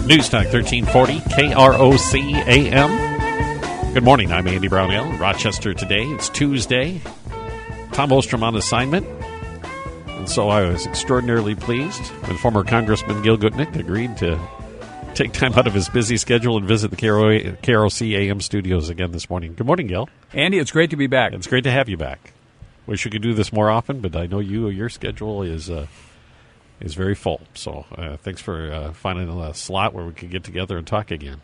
News Talk 1340, KROC-AM. Good morning, I'm Andy Brownell. Rochester today, it's Tuesday. Tom Ostrom on assignment. And so I was extraordinarily pleased when former Congressman Gil Gutkneckt agreed to take time out of his busy schedule and visit the KROC-AM studios again this morning. Good morning, Gil. Andy, it's great to be back. It's great to have you back. Wish we could do this more often, but I know your schedule is very full. So thanks for finding a slot where we could get together and talk again.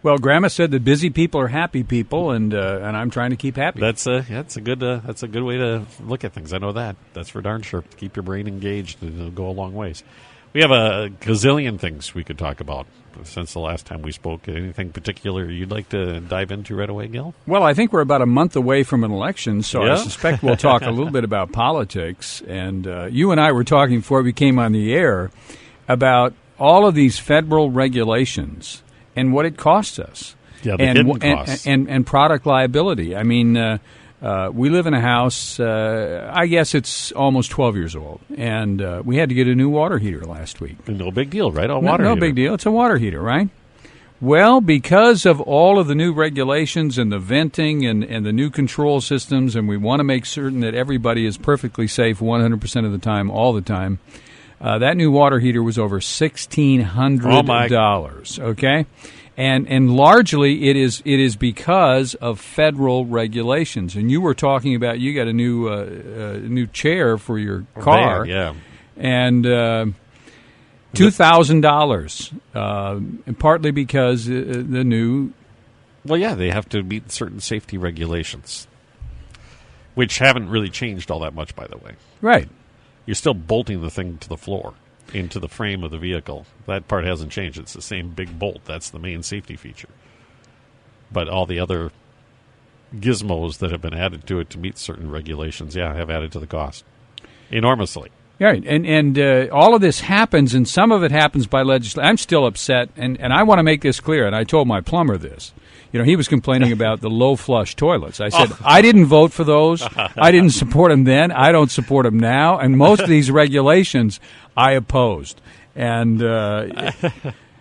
Well, Grandma said that busy people are happy people, and I'm trying to keep happy. That's a good way to look at things. I know that. That's for darn sure. Keep your brain engaged, and it'll go a long ways. We have a gazillion things we could talk about since the last time we spoke. Anything particular you'd like to dive into right away, Gil? Well, I think we're about a month away from an election, so yeah? I suspect we'll talk a little bit about politics. And you and I were talking before we came on the air about all of these federal regulations and what it costs us. Yeah, the hidden costs. And product liability. I mean, we live in a house, I guess it's almost 12 years old, and we had to get a new water heater last week. No big deal, right? No big deal. It's a water heater, right? Well, because of all of the new regulations and the venting and the new control systems, and we want to make certain that everybody is perfectly safe 100% of the time, all the time, that new water heater was over $1,600, okay? And largely it is because of federal regulations. And you were talking about you got a new chair for your car, yeah, and $2,000, and partly because the new. Well, yeah, they have to meet certain safety regulations, which haven't really changed all that much, by the way. Right. You're still bolting the thing to the floor, into the frame of the vehicle. That part hasn't changed. It's the same big bolt. That's the main safety feature. But all the other gizmos that have been added to it to meet certain regulations, have added to the cost enormously. Right, and all of this happens, and some of it happens by legislation. I'm still upset, and I want to make this clear, and I told my plumber this. You know, he was complaining about the low-flush toilets. I said, I didn't vote for those. I didn't support them then. I don't support them now. And most of these regulations I opposed. And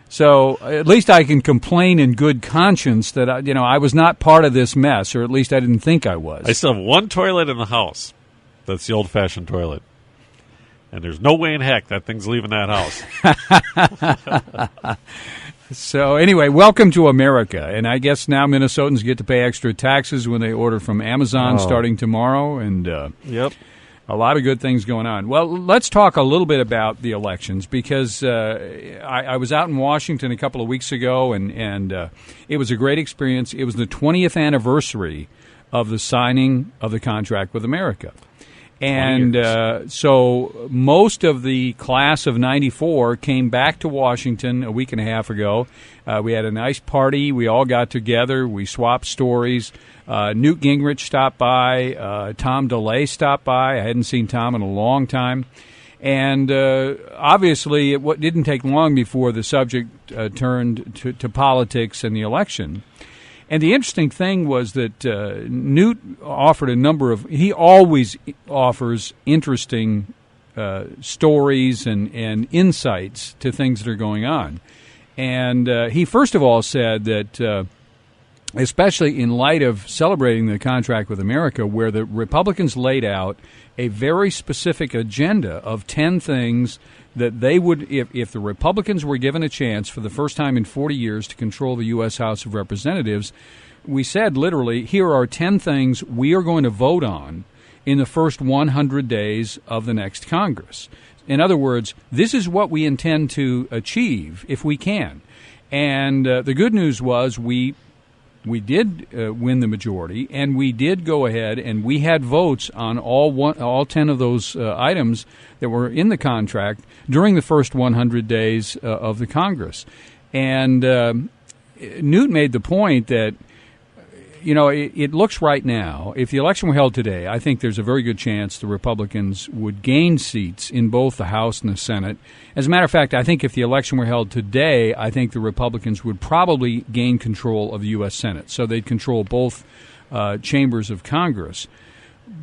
so at least I can complain in good conscience that, I was not part of this mess, or at least I didn't think I was. I still have one toilet in the house. That's the old-fashioned toilet. And there's no way in heck that thing's leaving that house. So anyway, welcome to America. And I guess now Minnesotans get to pay extra taxes when they order from Amazon starting tomorrow. And yep, a lot of good things going on. Well, let's talk a little bit about the elections, because I was out in Washington a couple of weeks ago, and it was a great experience. It was the 20th anniversary of the signing of the contract with America. And so most of the class of 94 came back to Washington a week and a half ago. We had a nice party. We all got together. We swapped stories. Newt Gingrich stopped by. Tom DeLay stopped by. I hadn't seen Tom in a long time. And obviously it didn't take long before the subject turned to politics and the election. And the interesting thing was that Newt offered he always offers interesting stories and insights to things that are going on. And he first of all said that, especially in light of celebrating the contract with America, where the Republicans laid out a very specific agenda of 10 things that they would, if the Republicans were given a chance for the first time in 40 years to control the U.S. House of Representatives, we said literally, here are 10 things we are going to vote on in the first 100 days of the next Congress. In other words, this is what we intend to achieve if we can. And the good news was we did win the majority, and we did go ahead, and we had votes on all 10 of those items that were in the contract during the first 100 days of the Congress. And Newt made the point that, it looks right now, if the election were held today, I think there's a very good chance the Republicans would gain seats in both the House and the Senate. As a matter of fact, I think if the election were held today, I think the Republicans would probably gain control of the U.S. Senate. So they'd control both chambers of Congress.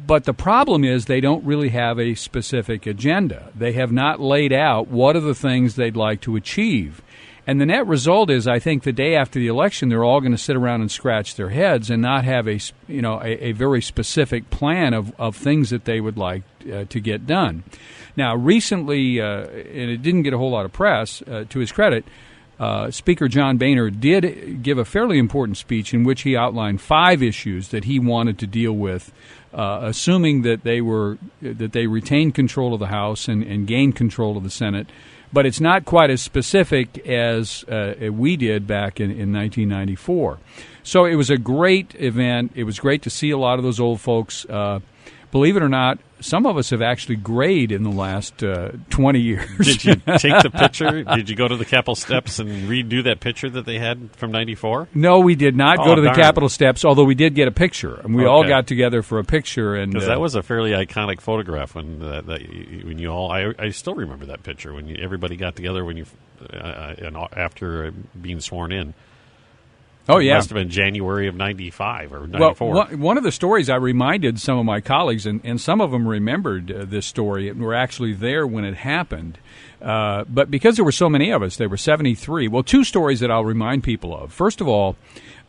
But the problem is they don't really have a specific agenda. They have not laid out what are the things they'd like to achieve. And the net result is, I think, the day after the election, they're all going to sit around and scratch their heads and not have a very specific plan of things that they would like to get done. Now, recently, and it didn't get a whole lot of press, to his credit, Speaker John Boehner did give a fairly important speech in which he outlined 5 issues that he wanted to deal with, assuming that they retained control of the House and gained control of the Senate. But it's not quite as specific as we did back in 1994. So it was a great event. It was great to see a lot of those old folks. Believe it or not, some of us have actually grayed in the last 20 years. Did you take the picture? Did you go to the Capitol steps and redo that picture that they had from 94? No, we did not go to the darn. Capitol steps, although we did get a picture. And we all got together for a picture. Because that was a fairly iconic photograph when you all, I still remember that picture when everybody got together and after being sworn in. Oh, yeah. It must have been January of 95 or 94. Well, one of the stories I reminded some of my colleagues, and some of them remembered this story and were actually there when it happened. But because there were so many of us, there were 73. Well, 2 stories that I'll remind people of. First of all,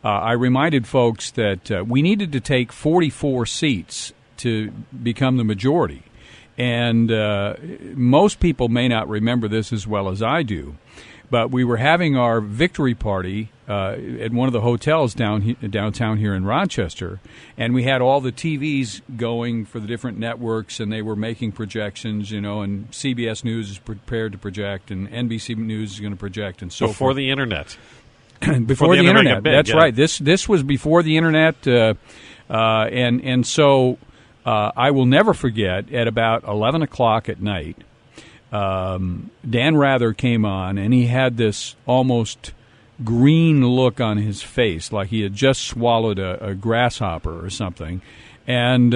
I reminded folks that we needed to take 44 seats to become the majority. And most people may not remember this as well as I do. But we were having our victory party at one of the hotels downtown here in Rochester, and we had all the TVs going for the different networks, and they were making projections, and CBS News is prepared to project, and NBC News is going to project, and so forth. Before the Internet. Before the Internet. That's right. This was before the Internet, and so I will never forget, at about 11 o'clock at night, Dan Rather came on, and he had this almost green look on his face, like he had just swallowed a grasshopper or something. And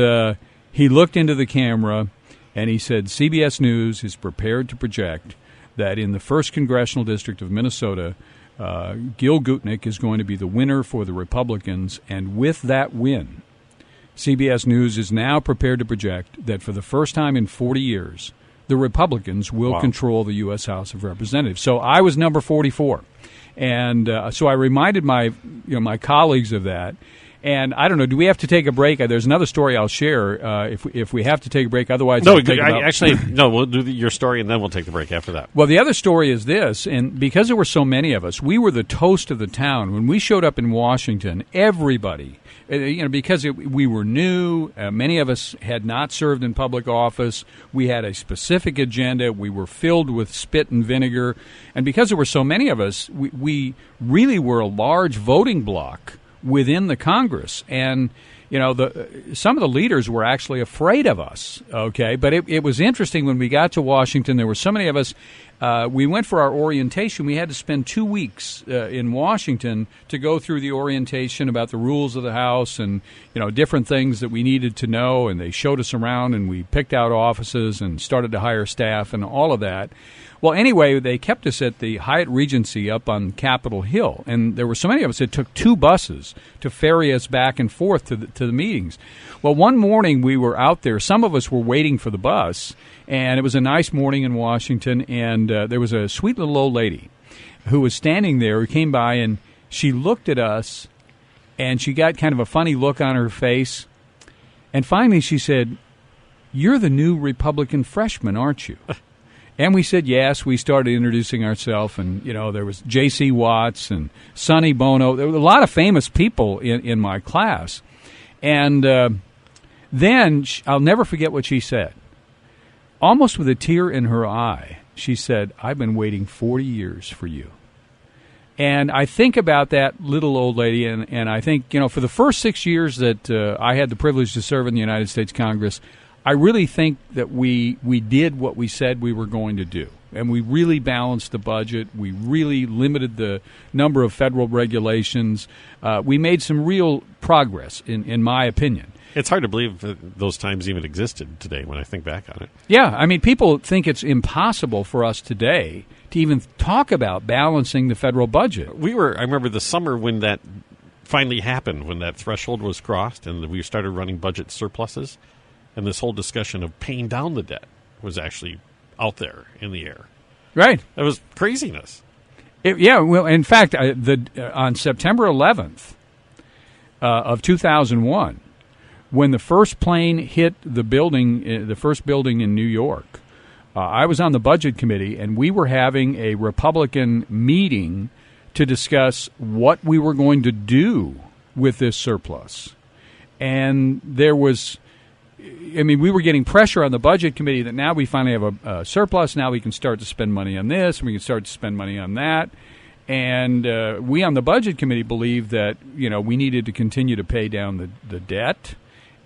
he looked into the camera, and he said, CBS News is prepared to project that in the 1st Congressional District of Minnesota, Gil Gutkneckt is going to be the winner for the Republicans, and with that win, CBS News is now prepared to project that for the first time in 40 years, the Republicans will control the U.S. House of Representatives. So I was number 44, and so I reminded my colleagues of that. And I don't know, do we have to take a break? There's another story I'll share if we have to take a break. Otherwise, no. We'll do your story and then we'll take the break after that. Well, the other story is this, and because there were so many of us, we were the toast of the town. When we showed up in Washington, everybody. Because we were new, many of us had not served in public office. We had a specific agenda. We were filled with spit and vinegar. And because there were so many of us, we really were a large voting bloc within the Congress. And, some of the leaders were actually afraid of us, okay? But it was interesting when we got to Washington. There were so many of us. We went for our orientation. We had to spend 2 weeks in Washington to go through the orientation about the rules of the House and, different things that we needed to know. And they showed us around, and we picked out offices and started to hire staff and all of that. Well, anyway, they kept us at the Hyatt Regency up on Capitol Hill, and there were so many of us, it took 2 buses to ferry us back and forth to the meetings. Well, one morning we were out there. Some of us were waiting for the bus, and it was a nice morning in Washington, and there was a sweet little old lady who was standing there, who came by, and she looked at us, and she got kind of a funny look on her face, and finally she said, "You're the new Republican freshman, aren't you?" And we said yes. We started introducing ourselves, and there was J.C. Watts and Sonny Bono. There were a lot of famous people in my class. And then I'll never forget what she said. Almost with a tear in her eye, she said, "I've been waiting 40 years for you." And I think about that little old lady, and I think for the first 6 years that I had the privilege to serve in the United States Congress, I really think that we did what we said we were going to do. And we really balanced the budget. We really limited the number of federal regulations. We made some real progress, in my opinion. It's hard to believe that those times even existed today when I think back on it. Yeah, I mean, people think it's impossible for us today to even talk about balancing the federal budget. I remember the summer when that finally happened, when that threshold was crossed and we started running budget surpluses. And this whole discussion of paying down the debt was actually out there in the air. Right. It was craziness. Well, in fact, on September 11th of 2001, when the first plane hit the first building in New York, I was on the Budget Committee, and we were having a Republican meeting to discuss what we were going to do with this surplus. And there was, we were getting pressure on the Budget Committee that now we finally have a surplus, now we can start to spend money on this, and we can start to spend money on that. And we on the Budget Committee believed that, we needed to continue to pay down the debt,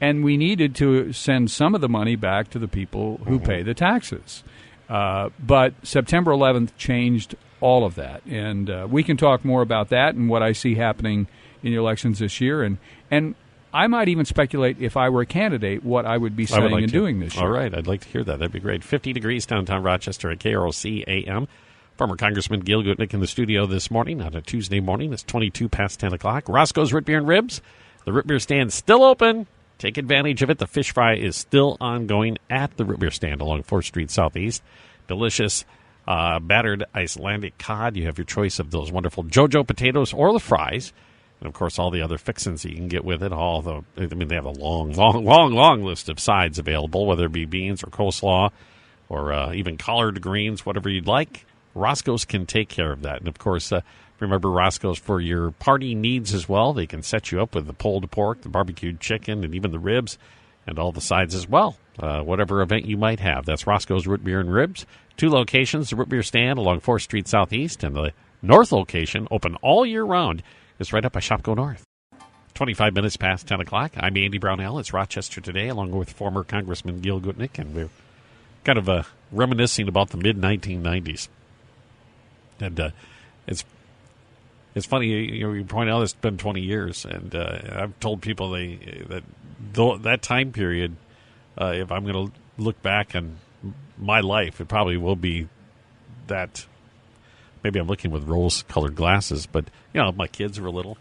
and we needed to send some of the money back to the people who pay the taxes. But September 11th changed all of that. And we can talk more about that and what I see happening in the elections this year. And I might even speculate, if I were a candidate, what I would be saying and doing this year. All right. I'd like to hear that. That'd be great. 50 degrees downtown Rochester at KROC-AM. Former Congressman Gil Gutkneckt in the studio this morning on a Tuesday morning. It's 22 past 10 o'clock. Roscoe's Root Beer and Ribs. The root beer stand's still open. Take advantage of it. The fish fry is still ongoing at the root beer stand along 4th Street Southeast. Delicious battered Icelandic cod. You have your choice of those wonderful JoJo potatoes or the fries. And, of course, all the other fixings that you can get with it. They have a long list of sides available, whether it be beans or coleslaw or even collard greens, whatever you'd like. Roscoe's can take care of that. And, of course, remember Roscoe's for your party needs as well. They can set you up with the pulled pork, the barbecued chicken, and even the ribs, and all the sides as well. Whatever event you might have. That's Roscoe's Root Beer and Ribs. 2 locations, the Root Beer Stand along 4th Street Southeast, and the north location, open all year round, is right up by Shopko North. 25 minutes past 10 o'clock. I'm Andy Brownell. It's Rochester Today, along with former Congressman Gil Gutkneckt, and we're kind of reminiscing about the mid-1990s. And it's funny, you point out it's been 20 years, and I've told people that time period, if I'm going to look back on my life, it probably will be that. Maybe I'm looking with rose-colored glasses, but, my kids were little.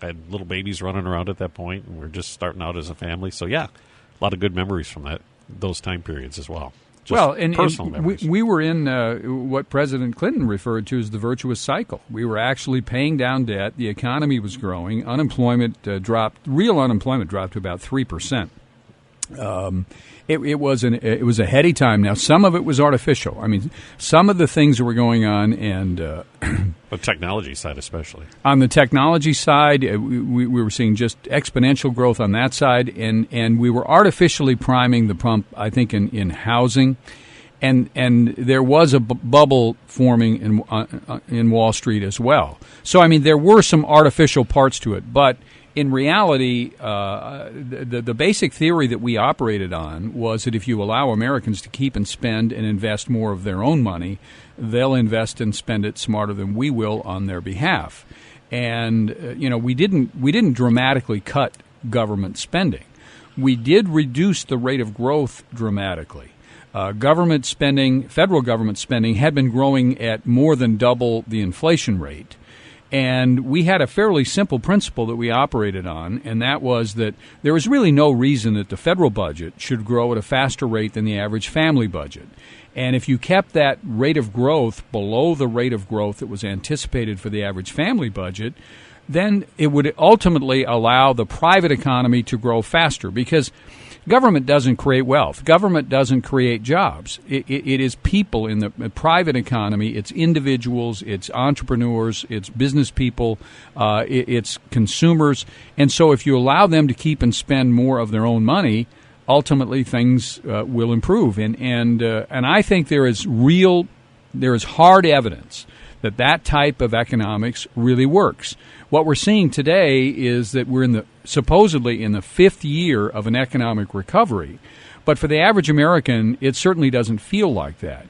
I had little babies running around at that point, and we're just starting out as a family. So, yeah, a lot of good memories from those time periods as well. And we were in what President Clinton referred to as the virtuous cycle. We were actually paying down debt. The economy was growing. Unemployment dropped. Real unemployment dropped to about 3%. It was a heady time. Now, some of it was artificial. Some of the things that were going on, and the technology side especially. On the technology side, we were seeing just exponential growth on that side, and we were artificially priming the pump, I think, in housing, and there was a bubble forming in Wall Street as well. So, there were some artificial parts to it, but in reality, the basic theory that we operated on was that if you allow Americans to keep and spend and invest more of their own money, they'll invest and spend it smarter than we will on their behalf. And we didn't dramatically cut government spending. We did reduce the rate of growth dramatically. Government spending, federal government spending, had been growing at more than double the inflation rate. And we had a fairly simple principle that we operated on, and that was that there was really no reason that the federal budget should grow at a faster rate than the average family budget. And if you kept that rate of growth below the rate of growth that was anticipated for the average family budget, then it would ultimately allow the private economy to grow faster, because government doesn't create wealth. Government doesn't create jobs. It is people in the private economy. It's individuals. It's entrepreneurs. It's business people. It's consumers. And so if you allow them to keep and spend more of their own money, ultimately things will improve. And I think there is hard evidence that type of economics really works. What we're seeing today is that we're supposedly in the 5th year of an economic recovery. But for the average American, it certainly doesn't feel like that.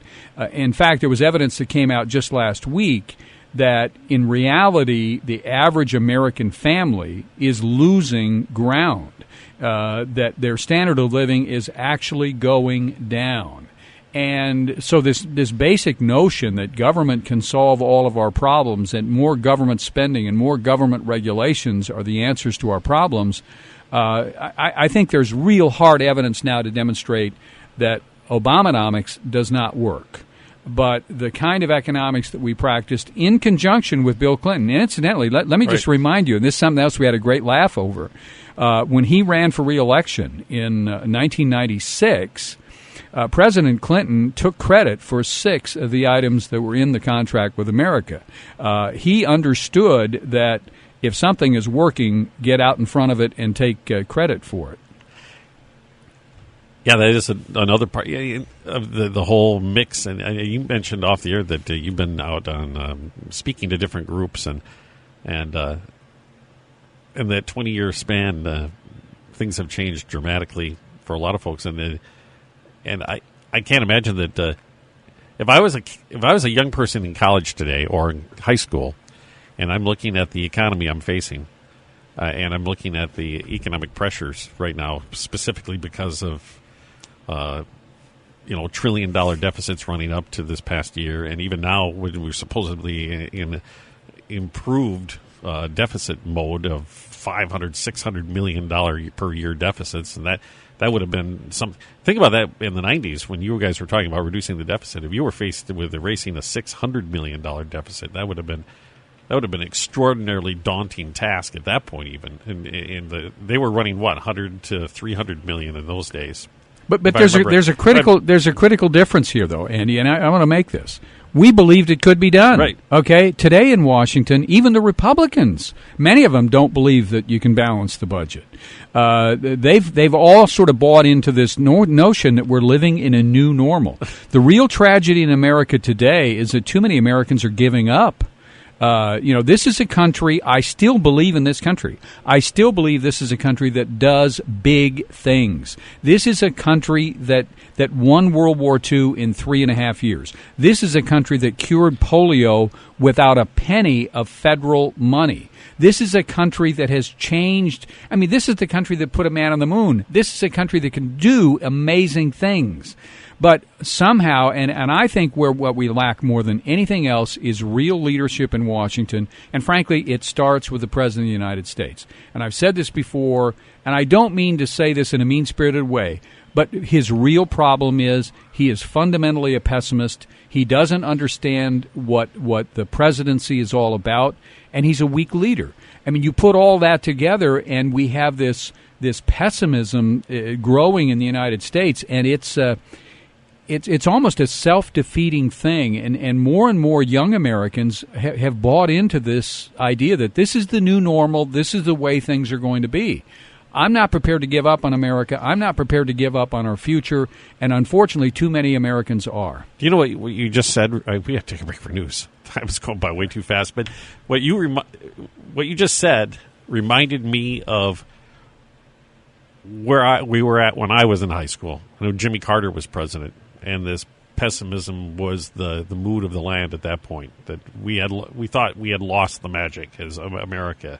In fact, there was evidence that came out just last week that in reality, the average American family is losing ground, that their standard of living is actually going down. And so this basic notion that government can solve all of our problems, and more government spending and more government regulations are the answers to our problems, I think there's real hard evidence now to demonstrate that Obamonomics does not work. but the kind of economics that we practiced in conjunction with Bill Clinton. And incidentally, let me just remind you, and this is something else we had a great laugh over. When he ran for re-election in 1996, President Clinton took credit for 6 of the items that were in the contract with America. He understood that if something is working, get out in front of it and take credit for it. Yeah, that is another part of the whole mix. And you mentioned off the air that you've been out on speaking to different groups, and in that 20-year span, things have changed dramatically for a lot of folks. And I can't imagine that if I was a young person in college today or in high school, and I'm looking at the economy I'm facing, and I'm looking at the economic pressures right now, specifically because of $1 trillion deficits running up to this past year, and even now when we're supposedly in improved deficit mode of $500-600 million per year deficits, and that would have been some. Think about that in the 90s when you guys were talking about reducing the deficit. If you were faced with erasing a $600 million deficit, that would have been an extraordinarily daunting task at that point. Even they were running 100 to 300 million in those days. But there's a critical difference here, though, Andy, and I want to make this. We believed it could be done. Right. Okay. Today in Washington, even the Republicans, many of them don't believe that you can balance the budget. They've all sort of bought into this notion that we're living in a new normal. The real tragedy in America today is that too many Americans are giving up. This is a country, I still believe in this country. I still believe this is a country that does big things. This is a country that won World War II in 3.5 years. This is a country that cured polio without a penny of federal money. This is a country that has changed. I mean, this is the country that put a man on the moon. This is a country that can do amazing things. But somehow, and I think what we lack more than anything else is real leadership in Washington. And frankly, it starts with the President of the United States. And I've said this before, and I don't mean to say this in a mean-spirited way, but his real problem is he is fundamentally a pessimist. He doesn't understand what the presidency is all about, and he's a weak leader. I mean, you put all that together, and we have this pessimism growing in the United States, and it's almost a self-defeating thing, and more young Americans have bought into this idea that this is the new normal, this is the way things are going to be. I'm not prepared to give up on America. I'm not prepared to give up on our future, and unfortunately, too many Americans are. Do you know what you just said? We have to take a break for news. Time is going by way too fast, but what you just said reminded me of where we were at when I was in high school. I know Jimmy Carter was president, and this pessimism was the mood of the land at that point. That we thought we had lost the magic as America,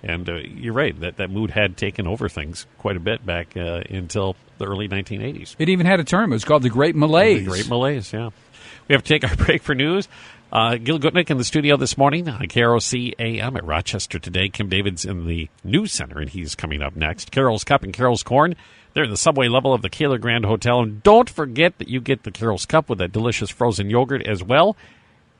and you're right that mood had taken over things quite a bit back until the early 1980s. It even had a term. It was called the Great Malaise. The Great Malaise. Yeah. We have to take our break for news. Gil Gutkneckt in the studio this morning on KROC-AM at Rochester today. Kim David's in the News Center, and he's coming up next. Carol's Cup and Carol's Corn. They're in the subway level of the Kaler Grand Hotel. And don't forget that you get the Carol's Cup with that delicious frozen yogurt as well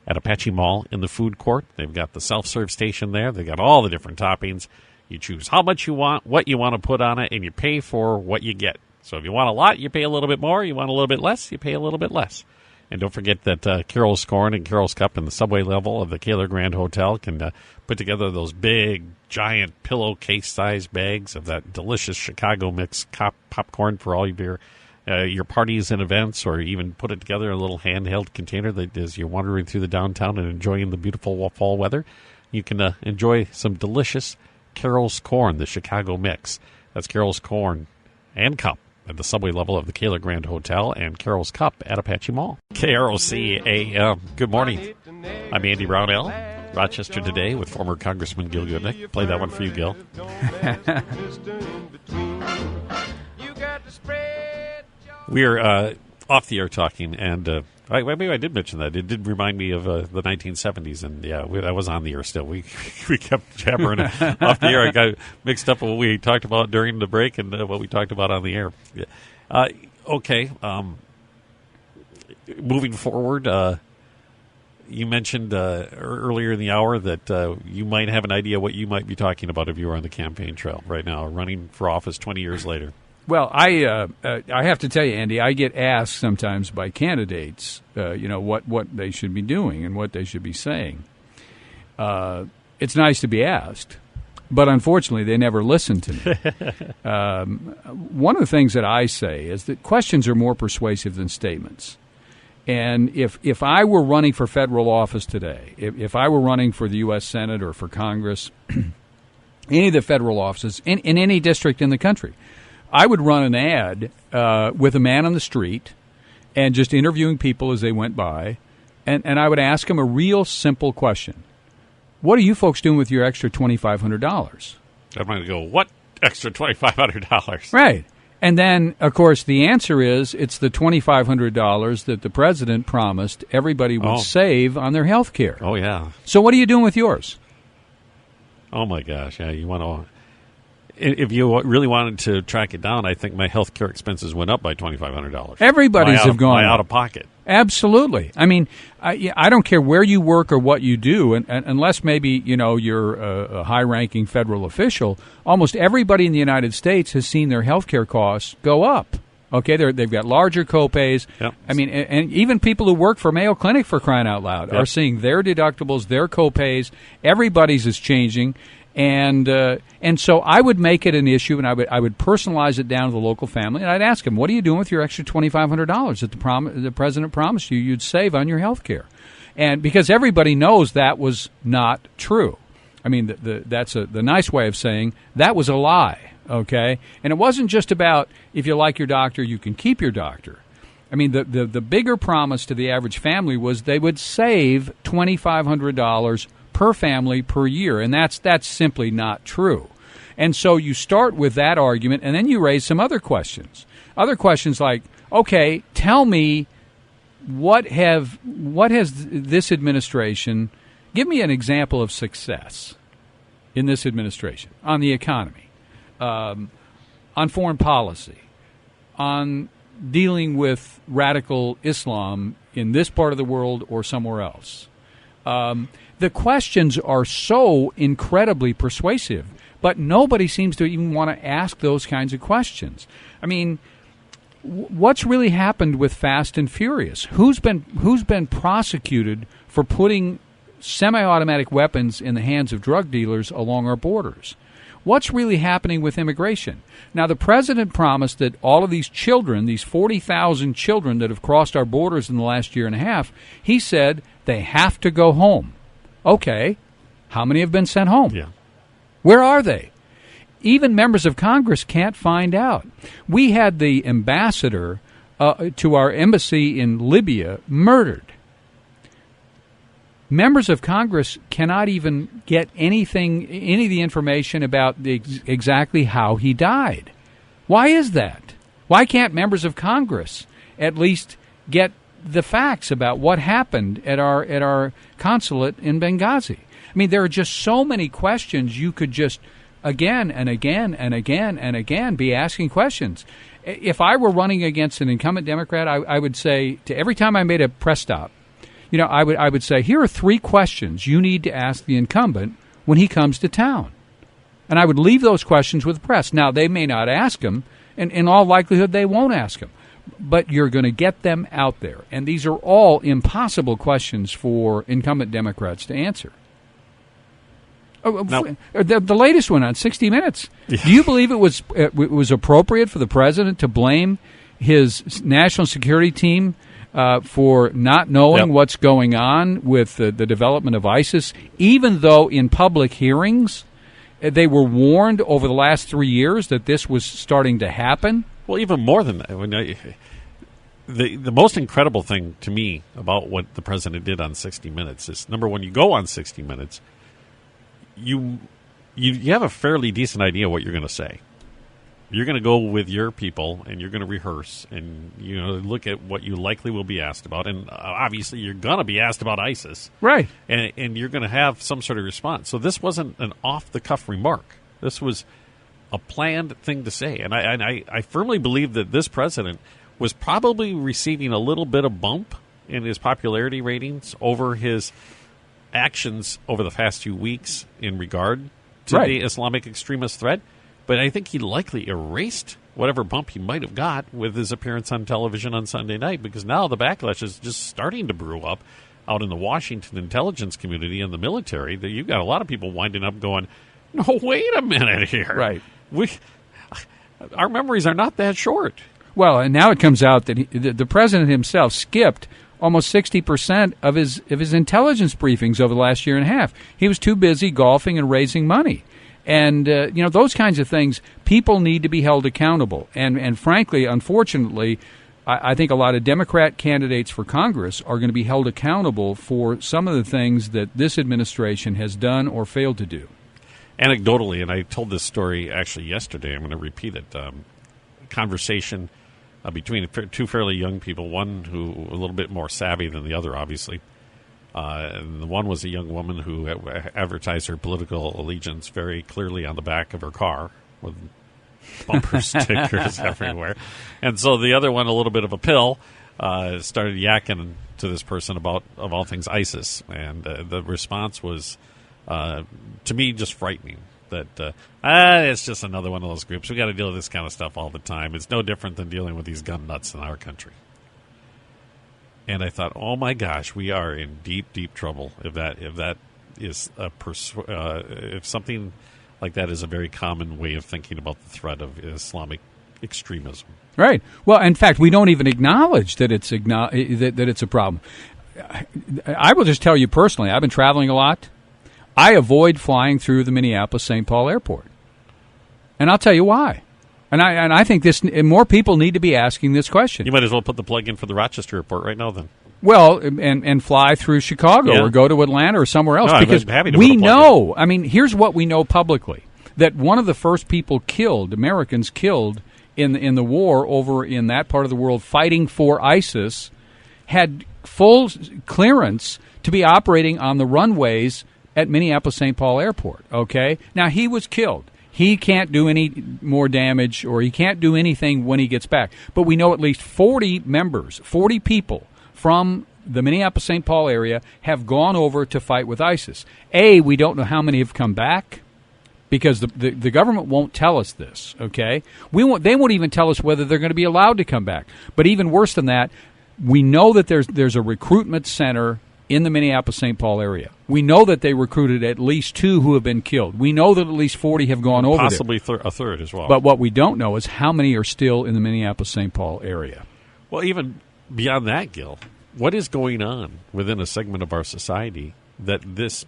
at Apache Mall in the food court. They've got the self-serve station there. They've got all the different toppings. You choose how much you want, what you want to put on it, and you pay for what you get. So if you want a lot, you pay a little bit more. You want a little bit less, you pay a little bit less. And don't forget that Carol's Corn and Carol's Cup in the subway level of the Kaler Grand Hotel can put together those big, giant pillowcase-sized bags of that delicious Chicago mix popcorn for all of your parties and events, or even put it together in a little handheld container that as you're wandering through the downtown and enjoying the beautiful fall weather, you can enjoy some delicious Carol's Corn, the Chicago mix. That's Carol's Corn and Cup at the subway level of the Kaler Grand Hotel and Carol's Cup at Apache Mall. KROC-AM. Good morning. I'm Andy Brownell. Rochester today with former Congressman Gil Gutkneckt. Play that one for you, Gil. We are off the air talking, and maybe I did mention that. It did remind me of the 1970s, and yeah, I was on the air still. We kept jabbering off the air. I got mixed up with what we talked about during the break and what we talked about on the air. Yeah. Okay. moving forward, you mentioned earlier in the hour that you might have an idea what you might be talking about if you were on the campaign trail right now, running for office 20 years later. Well, I have to tell you, Andy, I get asked sometimes by candidates, what they should be doing and what they should be saying. It's nice to be asked, but unfortunately, they never listen to me. One of the things that I say is that questions are more persuasive than statements. And if I were running for federal office today, if I were running for the U.S. Senate or for Congress, any of the federal offices in any district in the country, I would run an ad with a man on the street and just interviewing people as they went by, and I would ask them a real simple question. What are you folks doing with your extra $2,500? I'm going to go, what extra $2,500? Right. And then, of course, the answer is it's the $2,500 that the president promised everybody would save on their health care. Oh, yeah. So what are you doing with yours? Oh, my gosh. Yeah, you want to... If you really wanted to track it down, I think my health care expenses went up by $2,500. Everybody's have gone out of pocket. Absolutely. I mean, I don't care where you work or what you do, and unless maybe you're a high-ranking federal official. Almost everybody in the United States has seen their health care costs go up. Okay, they've got larger copays. Yep. I mean, and even people who work for Mayo Clinic, for crying out loud, yep, are seeing their deductibles, their copays. Everybody's is changing. And so I would make it an issue, and I would personalize it down to the local family, and I'd ask them, what are you doing with your extra $2,500 that the president promised you'd save on your health care? And because everybody knows that was not true. I mean, that's the nice way of saying that was a lie, okay? And it wasn't just about if you like your doctor, you can keep your doctor. I mean, the bigger promise to the average family was they would save $2,500 per family per year, and that's simply not true. And so you start with that argument, and then you raise some other questions. Other questions like, okay, tell me what has this administration, give me an example of success in this administration on the economy, on foreign policy, on dealing with radical Islam in this part of the world or somewhere else. The questions are so incredibly persuasive, but nobody seems to even want to ask those kinds of questions. I mean, what's really happened with Fast and Furious? Who's been prosecuted for putting semi-automatic weapons in the hands of drug dealers along our borders? What's really happening with immigration? Now, the president promised that all of these children, these 40,000 children that have crossed our borders in the last year and a half, he said they have to go home. Okay, how many have been sent home? Yeah. Where are they? Even members of Congress can't find out. We had the ambassador to our embassy in Libya murdered. Members of Congress cannot even get any of the information about exactly how he died. Why is that? Why can't members of Congress at least get the facts about what happened at our consulate in Benghazi? I mean, there are just so many questions you could just again and again and again and again be asking questions. If I were running against an incumbent Democrat, I would say to every time I made a press stop, I would say, here are 3 questions you need to ask the incumbent when he comes to town. And I would leave those questions with the press. Now, they may not ask them, and in all likelihood, they won't ask them. But you're going to get them out there. And these are all impossible questions for incumbent Democrats to answer. Now, the latest one on 60 Minutes. Yeah. Do you believe it was appropriate for the president to blame his national security team for not knowing what's going on with the development of ISIS, even though in public hearings they were warned over the last 3 years that this was starting to happen? Well, even more than that. The most incredible thing to me about what the president did on 60 Minutes is, number one, you go on 60 Minutes, you have a fairly decent idea what you're going to say. You're going to go with your people, and you're going to rehearse, and look at what you likely will be asked about. And obviously, you're going to be asked about ISIS, right? And you're going to have some sort of response. So this wasn't an off-the-cuff remark. This was a planned thing to say. And I firmly believe that this president was probably receiving a little bit of bump in his popularity ratings over his actions over the past few weeks in regard to the Islamic extremist threat. But I think he likely erased whatever bump he might have got with his appearance on television on Sunday night, because now the backlash is just starting to brew up out in the Washington intelligence community and the military. That you've got a lot of people winding up going, no, wait a minute here. Right. Our memories are not that short. Well, and now it comes out that the president himself skipped almost 60% of his intelligence briefings over the last year and a half. He was too busy golfing and raising money. And, those kinds of things, people need to be held accountable. And frankly, unfortunately, I think a lot of Democrat candidates for Congress are going to be held accountable for some of the things that this administration has done or failed to do. Anecdotally, and I told this story actually yesterday, I'm going to repeat it, conversation between two fairly young people, one who a little bit more savvy than the other, obviously. And the one was a young woman who advertised her political allegiance very clearly on the back of her car with bumper stickers everywhere. And so the other one, a little bit of a pill, started yakking to this person about, of all things, ISIS. And the response was, to me, just frightening. That it's just another one of those groups. We got to deal with this kind of stuff all the time. It's no different than dealing with these gun nuts in our country. And I thought, oh my gosh, we are in deep, deep trouble if that is if something like that is a very common way of thinking about the threat of Islamic extremism. Right. Well, in fact, we don't even acknowledge that it's that it's a problem. I will just tell you personally, I've been traveling a lot. I avoid flying through the Minneapolis-St. Paul airport. And I'll tell you why. And I think more people need to be asking this question. You might as well put the plug in for the Rochester airport right now then. Well, and fly through Chicago or go to Atlanta or somewhere else. No, because we know, here's what we know publicly, that one of the first people killed, Americans killed in the war over in that part of the world fighting for ISIS, had full clearance to be operating on the runways at Minneapolis-St. Paul Airport, okay? Now, he was killed. He can't do any more damage, or he can't do anything when he gets back. But we know at least 40 people from the Minneapolis-St. Paul area have gone over to fight with ISIS. We don't know how many have come back, because the government won't tell us this, okay? They won't even tell us whether they're going to be allowed to come back. But even worse than that, we know that there's a recruitment center in the Minneapolis-St. Paul area. We know that they recruited at least 2 who have been killed. We know that at least 40 have gone over there. Possibly a third as well. But what we don't know is how many are still in the Minneapolis-St. Paul area. Well, even beyond that, Gil, what is going on within a segment of our society that this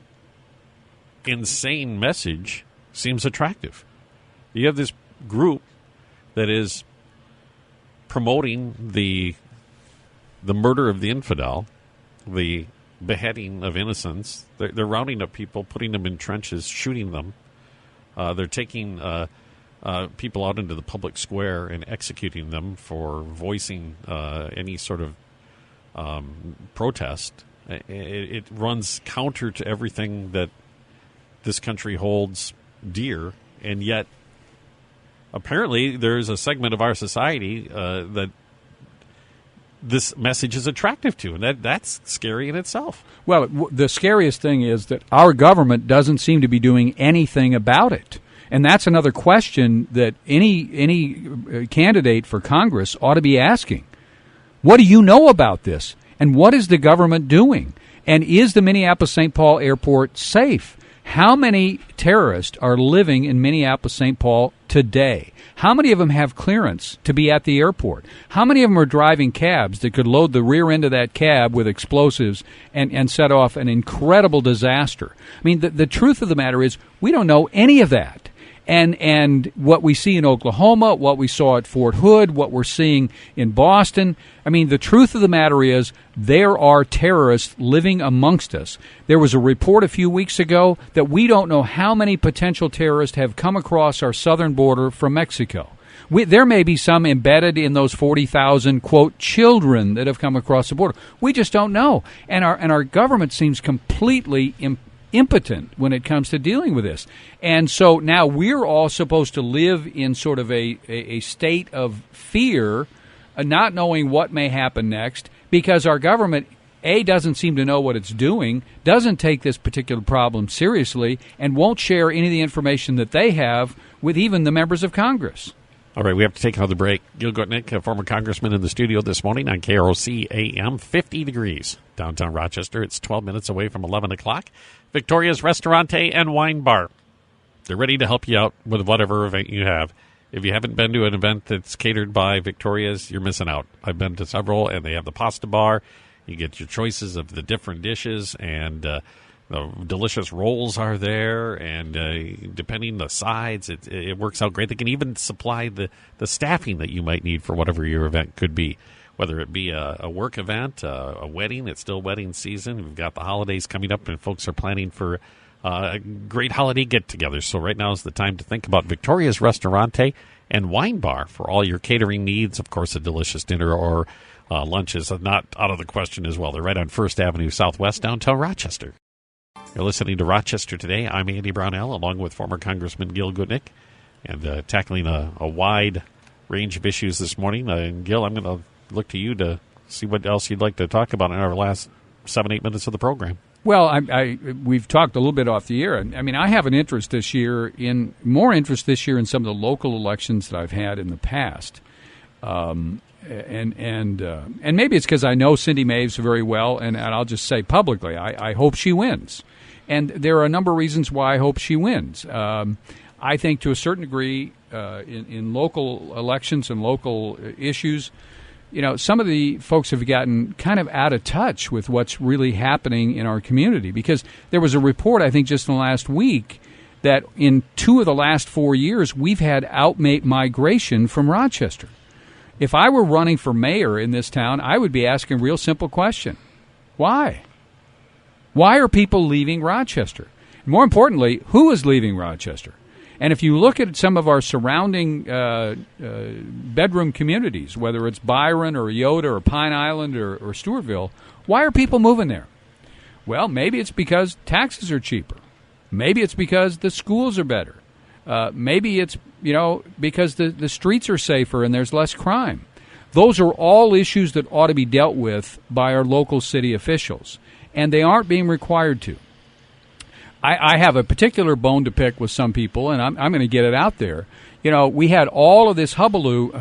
insane message seems attractive? You have this group that is promoting the murder of the infidel, the beheading of innocents. They're rounding up people, putting them in trenches, shooting them. They're taking people out into the public square and executing them for voicing any sort of protest. It runs counter to everything that this country holds dear, and yet apparently there's a segment of our society that this message is attractive to, and that's scary in itself. Well, the scariest thing is that our government doesn't seem to be doing anything about it. And that's another question that any candidate for Congress ought to be asking. What do you know about this? And what is the government doing? And is the Minneapolis-St. Paul airport safe? How many terrorists are living in Minneapolis-St. Paul today? How many of them have clearance to be at the airport? How many of them are driving cabs that could load the rear end of that cab with explosives and set off an incredible disaster? I mean, the truth of the matter is we don't know any of that. And what we see in Oklahoma, what we saw at Fort Hood, what we're seeing in Boston, I mean, the truth of the matter is there are terrorists living amongst us. There was a report a few weeks ago that we don't know how many potential terrorists have come across our southern border from Mexico. There may be some embedded in those 40,000, quote, children that have come across the border. We just don't know. And our government seems completely impotent when it comes to dealing with this. And so now we're all supposed to live in sort of a state of fear not knowing what may happen next, because our government, A, doesn't seem to know what it's doing, doesn't take this particular problem seriously, and won't share any of the information that they have with even the members of Congress. All right, we have to take another break. Gil Gutkneckt, a former congressman, in the studio this morning on KROC-AM, 50 degrees downtown Rochester. It's 12 minutes away from 11 o'clock. Victoria's Restaurante and Wine Bar. They're ready to help you out with whatever event you have. If you haven't been to an event that's catered by Victoria's, you're missing out. I've been to several, and they have the pasta bar. You get your choices of the different dishes, and the delicious rolls are there, and depending on the sides, it works out great. They can even supply the staffing that you might need for whatever your event could be, whether it be a work event, a wedding. It's still wedding season. We've got the holidays coming up, and folks are planning for a great holiday get-together. So right now is the time to think about Victoria's Restaurante and Wine Bar for all your catering needs. Of course, a delicious dinner or lunch is not out of the question as well. They're right on 1st Avenue Southwest, downtown Rochester. You're listening to Rochester Today. I'm Andy Brownell, along with former Congressman Gil Gutkneckt, and tackling a wide range of issues this morning. Gil, I'm going to look to you to see what else you'd like to talk about in our last 7-8 minutes of the program. Well, we've talked a little bit off the air. I mean, I have an interest this year in some of the local elections that I've had in the past. And maybe it's because I know Cindy Maves very well, and I'll just say publicly, I hope she wins. And there are a number of reasons why I hope she wins. I think to a certain degree, in local elections and local issues, some of the folks have gotten kind of out of touch with what's really happening in our community, because there was a report, I think, just in the last week that in 2 of the last 4 years, we've had out-migration from Rochester. If I were running for mayor in this town, I would be asking a real simple question. Why? Why are people leaving Rochester? More importantly, who is leaving Rochester? And if you look at some of our surrounding bedroom communities, whether it's Byron or Yoda or Pine Island or Stewartville, why are people moving there? Well, maybe it's because taxes are cheaper. Maybe it's because the schools are better. Maybe it's because the streets are safer and there's less crime. Those are all issues that ought to be dealt with by our local city officials, and they aren't being required to. I have a particular bone to pick with some people, and I'm going to get it out there. We had all of this hullabaloo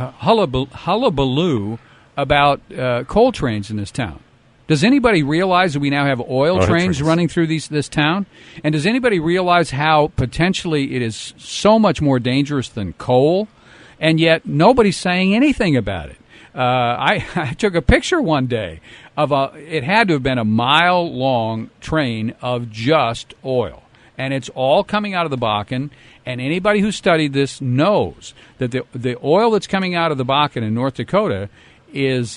about coal trains in this town. Does anybody realize that we now have oil trains running through this town? And does anybody realize how potentially it is so much more dangerous than coal? And yet nobody's saying anything about it. I took a picture one day of it had to have been a mile-long train of just oil. And it's all coming out of the Bakken. And anybody who studied this knows that the oil that's coming out of the Bakken in North Dakota is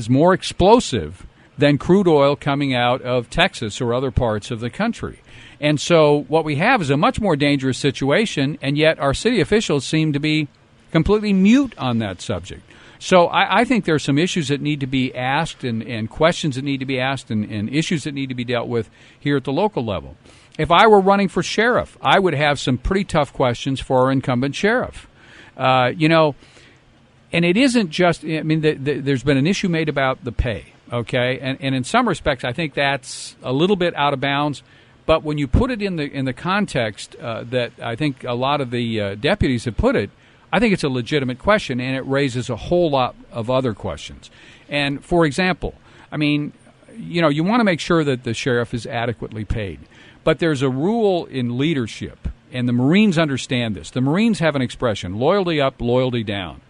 more explosive than crude oil coming out of Texas or other parts of the country. And so what we have is a much more dangerous situation, and yet our city officials seem to be completely mute on that subject. So I think there are some issues that need to be asked and questions that need to be asked and issues that need to be dealt with here at the local level. If I were running for sheriff, I would have some pretty tough questions for our incumbent sheriff. And it isn't just, there's been an issue made about the pay, okay? And in some respects, I think that's a little bit out of bounds. But when you put it in the context that I think a lot of the deputies have put it, I think it's a legitimate question, and it raises a whole lot of other questions. And, for example, you want to make sure that the sheriff is adequately paid. But there's a rule in leadership, and the Marines understand this. The Marines have an expression, loyalty up, loyalty down.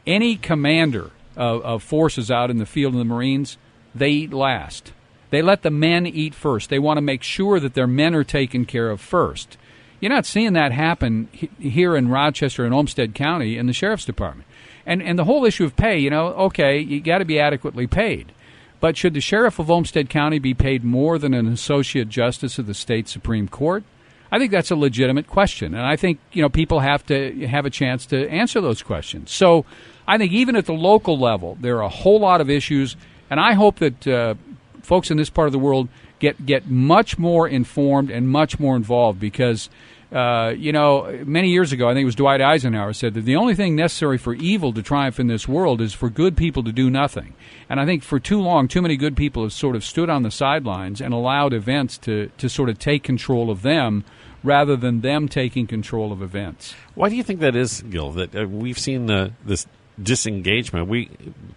Any commander of forces out in the field in the Marines, they eat last. They let the men eat first. They want to make sure that their men are taken care of first. You're not seeing that happen here in Rochester and Olmsted County in the Sheriff's Department. And the whole issue of pay, okay, you got to be adequately paid. But should the Sheriff of Olmsted County be paid more than an Associate Justice of the State Supreme Court? I think that's a legitimate question. And I think, people have to have a chance to answer those questions. So I think even at the local level, there are a whole lot of issues. And I hope that folks in this part of the world get much more informed and much more involved, because Many years ago, I think it was Dwight Eisenhower said that the only thing necessary for evil to triumph in this world is for good people to do nothing. And I think for too long, too many good people have sort of stood on the sidelines and allowed events to sort of take control of them rather than them taking control of events. Why do you think that is, Gil, that we've seen this disengagement?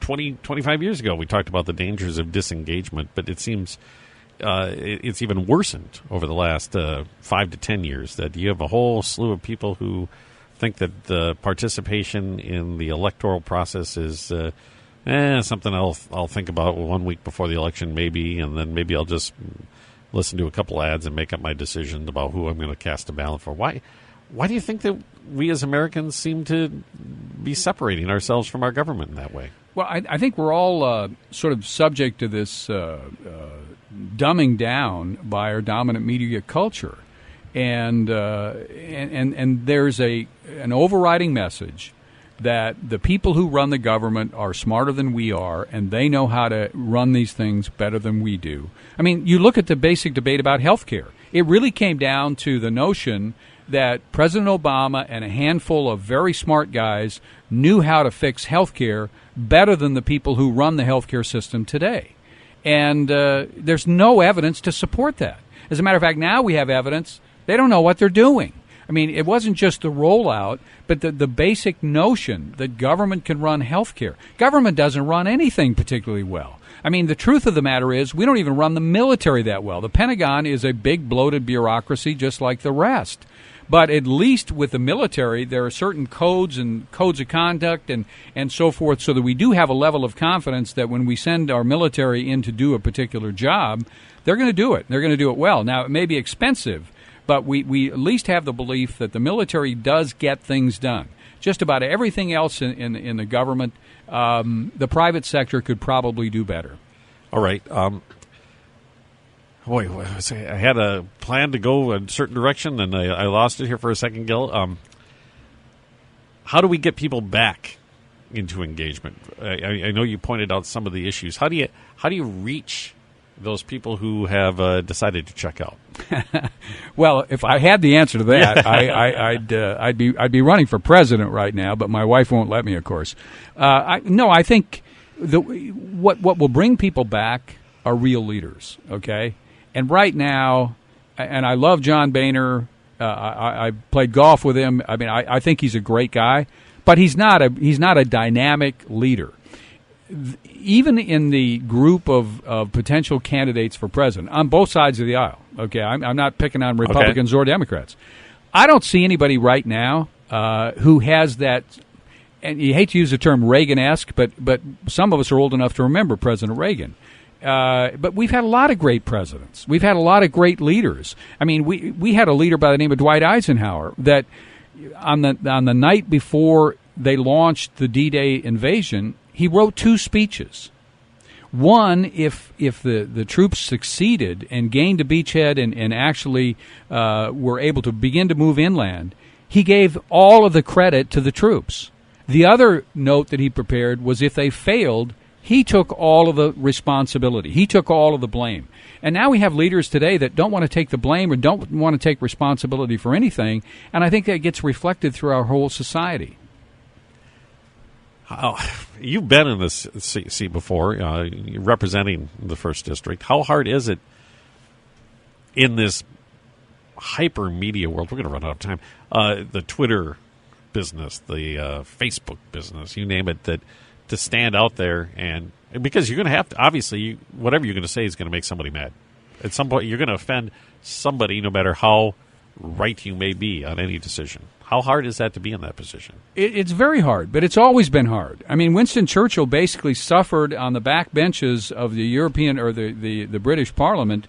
25 years ago, we talked about the dangers of disengagement, but it seems it's even worsened over the last 5 to 10 years, that you have a whole slew of people who think that the participation in the electoral process is something I'll think about 1 week before the election maybe, and then maybe I'll just listen to a couple ads and make up my decision about who I'm going to cast a ballot for. Why do you think that we as Americans seem to be separating ourselves from our government in that way? Well, I think we're all sort of subject to this dumbing down by our dominant media culture, and there's an overriding message that the people who run the government are smarter than we are, and they know how to run these things better than we do. I mean, you look at the basic debate about health care. It really came down to the notion that President Obama and a handful of very smart guys knew how to fix health care better than the people who run the health care system today. And there's no evidence to support that. As a matter of fact, now we have evidence they don't know what they're doing. I mean, it wasn't just the rollout, but the basic notion that government can run health care. Government doesn't run anything particularly well. I mean, the truth of the matter is we don't even run the military that well. The Pentagon is a big, bloated bureaucracy just like the rest. But at least with the military, there are certain codes and codes of conduct and so forth, so that we do have a level of confidence that when we send our military in to do a particular job, they're going to do it. They're going to do it well. Now, it may be expensive, but we at least have the belief that the military does get things done. Just about everything else in the government, the private sector could probably do better. All right. Boy, I had a plan to go a certain direction, and I lost it here for a second, Gil. How do we get people back into engagement? I know you pointed out some of the issues. How do you reach those people who have decided to check out? Well, if I had the answer to that, I'd be running for president right now, but my wife won't let me, of course. I think what will bring people back are real leaders. Okay. And right now, and I love John Boehner. I played golf with him. I mean, I think he's a great guy, but he's not a dynamic leader. Even in the group of potential candidates for president on both sides of the aisle. Okay, I'm not picking on Republicans or Democrats. I don't see anybody right now who has that. And you hate to use the term Reagan-esque, but some of us are old enough to remember President Reagan. But we've had a lot of great presidents. We've had a lot of great leaders. I mean, we had a leader by the name of Dwight Eisenhower that on the night before they launched the D-Day invasion, he wrote 2 speeches. One, if the troops succeeded and gained a beachhead and actually were able to begin to move inland, he gave all of the credit to the troops. The other note that he prepared was if they failed, he took all of the responsibility. He took all of the blame. And now we have leaders today that don't want to take the blame or don't want to take responsibility for anything, and I think that gets reflected through our whole society. You've been in this seat before, representing the 1st District. How hard is it in this hyper media world? We're going to run out of time. The Twitter business, the Facebook business, you name it, that to stand out there and because you're going to have to, obviously, whatever you're going to say is going to make somebody mad. At some point, you're going to offend somebody, no matter how right you may be on any decision. How hard is that to be in that position? It's very hard, but it's always been hard. I mean, Winston Churchill basically suffered on the back benches of the European or the British Parliament,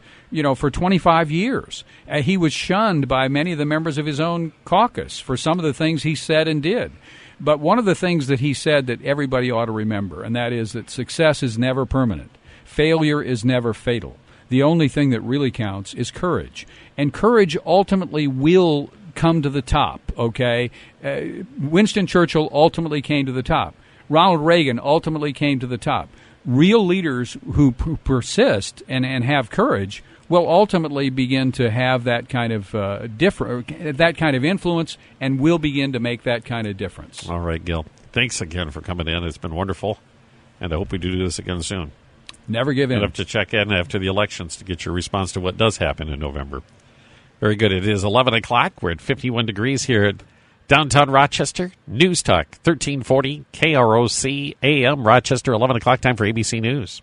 for 25 years. He was shunned by many of the members of his own caucus for some of the things he said and did. But one of the things that he said that everybody ought to remember, and that is that success is never permanent. Failure is never fatal. The only thing that really counts is courage. And courage ultimately will come to the top, okay? Winston Churchill ultimately came to the top. Ronald Reagan ultimately came to the top. Real leaders who persist and have courage will ultimately begin to have that kind of that kind of influence, and will begin to make that kind of difference. All right, Gil. Thanks again for coming in. It's been wonderful, and I hope we do this again soon. Never give in. We'll have to check in after the elections to get your response to what does happen in November. Very good. It is 11 o'clock. We're at 51 degrees here at downtown Rochester. News Talk, 1340 KROC-AM Rochester, 11 o'clock time for ABC News.